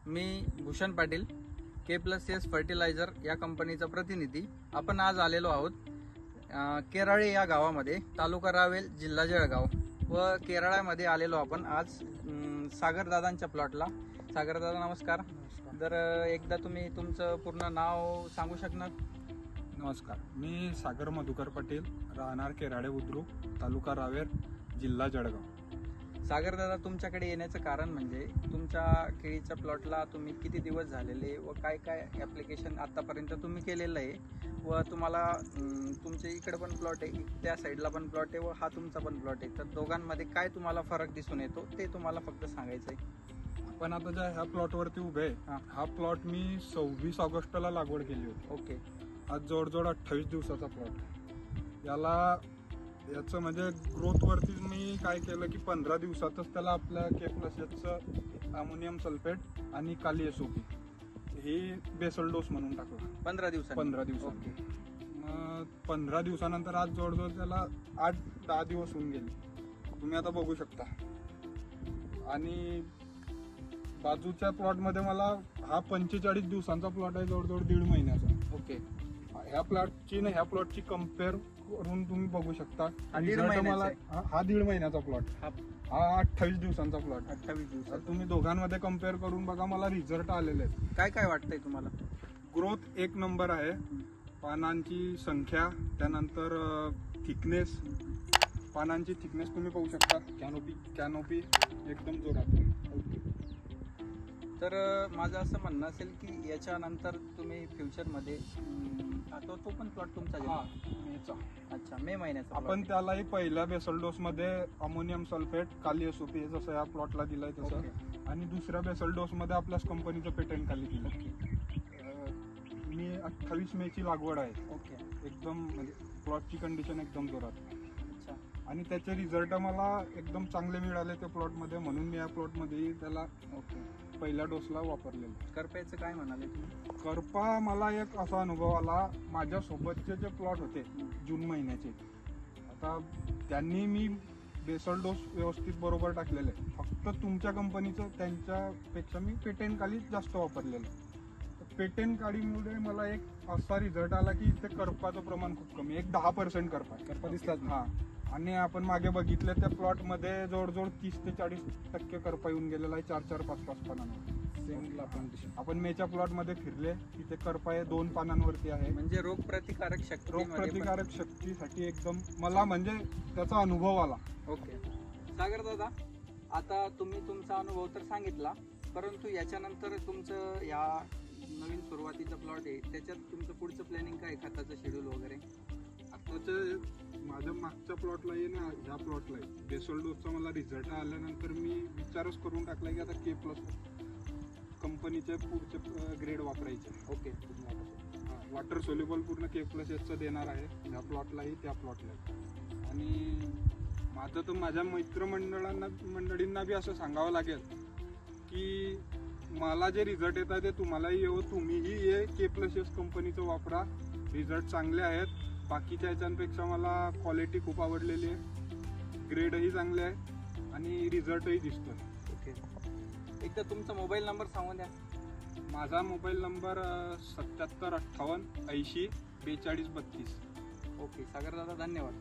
मी Bhushan Patil, K+S fertiliser या कंपनीचा प्रतिनिधी. आपण आज आलेलो आहोत केराळे या गावामध्ये, तालुका रावेर, जिल्हा जळगाव. व केराळ्यामध्ये आलेलो आपण आज सागरदादांच्या प्लॉटला. सागरदादा नमस्कार. तर एकदा तुम्ही तुमचं पूर्ण नाव सांगू शकणार? नमस्कार, मी सागर मधुकर पाटील, राहणार केराळे बुद्रुक, तालुका रावेर, जिल्हा जळगाव. सागरदादा, तुमच्याकडे येण्याचं कारण म्हणजे तुमच्या केळीच्या प्लॉटला तुम्ही किती दिवस झालेले व काय काय ॲप्लिकेशन आतापर्यंत तुम्ही केलेलं आहे व तुम्हाला तुमच्या इकडे पण प्लॉट आहे, त्या साईडला पण प्लॉट आहे व हा तुमचा पण प्लॉट आहे, तर दोघांमध्ये काय तुम्हाला फरक दिसून येतो ते तुम्हाला फक्त सांगायचं आहे. आपण आता ज्या ह्या प्लॉटवरती उभे आहे, हा प्लॉट मी 26 ऑगस्टला लागवड केली होती. ओके. आज जवळजवळ 28 दिवसाचा प्लॉट आहे. याचं म्हणजे ग्रोथ वरती मी काय केलं की 15 दिवसातच त्याला आपल्या K+Sचं अमोनियम सल्फेट आणि काली SOP हे बेसल डोस म्हणून टाकलं 15 दिवसात. मग 15 दिवसानंतर आज जवळजवळ त्याला 8-10 दिवस होऊन गेले, तुम्ही आता बघू शकता. आणि बाजूच्या प्लॉटमध्ये मला हा 45 दिवसांचा प्लॉट आहे, जवळजवळ 1.5 महिन्याचा. ओके. ह्या प्लॉटची ना ह्या प्लॉटची कम्पेअर करून तुम्ही बघू शकता. आणि मला हा 1.5 महिन्याचा प्लॉट, हा 28 दिवसांचा प्लॉट. 28 दिवसात तुम्ही दोघांमध्ये कम्पेअर करून बघा, मला रिझल्ट आलेले आहेत. काय काय वाटतंय तुम्हाला? ग्रोथ एक नंबर आहे, पानांची संख्या, त्यानंतर थिकनेस, पानांची थिकनेस तुम्ही पाहू शकता. कॅनोपी एकदम जोरात. तर माझं असं म्हणणं असेल की याच्यानंतर तुम्ही फ्युचरमध्ये तो पण प्लॉट तुमचा मेचा. अच्छा, मे महिन्याचा आपण त्यालाही पहिल्या बेसल डोस मध्ये अमोनियम सल्फेट, काली SOP जसं या प्लॉटला दिलाय तसं, आणि दुसऱ्या बेसल डोस मध्ये आपल्याच कंपनीचं पेटेंट खाली दिलं. मी 28 मे ची लागवड आहे. ओके. एकदम म्हणजे प्लॉटची कंडिशन एकदम जोरात. अच्छा. आणि त्याचे रिझल्ट मला एकदम चांगले मिळाले त्या प्लॉट मध्ये, म्हणून मी या प्लॉट मध्ये त्याला पहिल्या डोसला वापरलेलं. करप्याचं काय म्हणाले तुम्ही? करपा मला एक असा अनुभव आला, माझ्या सोबतचे जे प्लॉट होते जून महिन्याचे, आता त्यांनी मी बेसल डोस व्यवस्थित बरोबर टाकलेले, फक्त तुमच्या कंपनीचं त्यांच्यापेक्षा मी पेटेंट काली जास्त वापरलेलं. पेटेंट काळीमुळे मला एक असा रिझल्ट आला की ते करपाचं प्रमाण खूप कमी, एक 10% करपा दिसतात. हा, आणि आपण मागे बघितलं त्या प्लॉट मध्ये जवळजवळ 30 ते 40% करपा येऊन गेलेला आहे 4-4, 5-5 पानांवर. आपण मेच्या प्लॉट मध्ये फिरले, तिथे करपा 2 पानांवरती आहे. म्हणजे रोगप्रतिकारक शक्तीसाठी एकदम मला म्हणजे त्याचा अनुभव आला. ओके. सागर दादा, आता तुम्ही तुमचा अनुभव तर सांगितला, परंतु याच्यानंतर तुमचं या नवीन सुरुवातीचा प्लॉट आहे, त्याच्यात तुमचं पुढचं प्लॅनिंग काय, खताचं शेड्यूल वगैरे? आताच्या माझ्या मागच्या प्लॉटला आहे ना, ह्या प्लॉटला आहे बेसल डोसचा मला रिझल्ट आल्यानंतर मी विचारच करून टाकला की आता K+ कंपनीचे पुढचे ग्रेड वापरायचे. ओके. वॉटर सोल्युबल पूर्ण K+Sचं देणार आहे ह्या प्लॉटलाही, त्या प्लॉटलाही. आणि माझं तर माझ्या मंडळींना बी असं सांगावं लागेल की मला जे रिझल्ट येतात ते तुम्हालाही येऊ, तुम्हीही हे K+S कंपनीचं वापरा, रिझल्ट चांगले आहेत. बाकीच्या ह्याच्यापेक्षा मला क्वालिटी खूप आवडलेली आहे, ग्रेडही चांगले आहे आणि रिझल्टही दिसतोय. ओके. एकदा तुमचा मोबाईल नंबर सांगून द्या. माझा मोबाईल नंबर 7758 80 42 32. ओके. सागर दादा, धन्यवाद.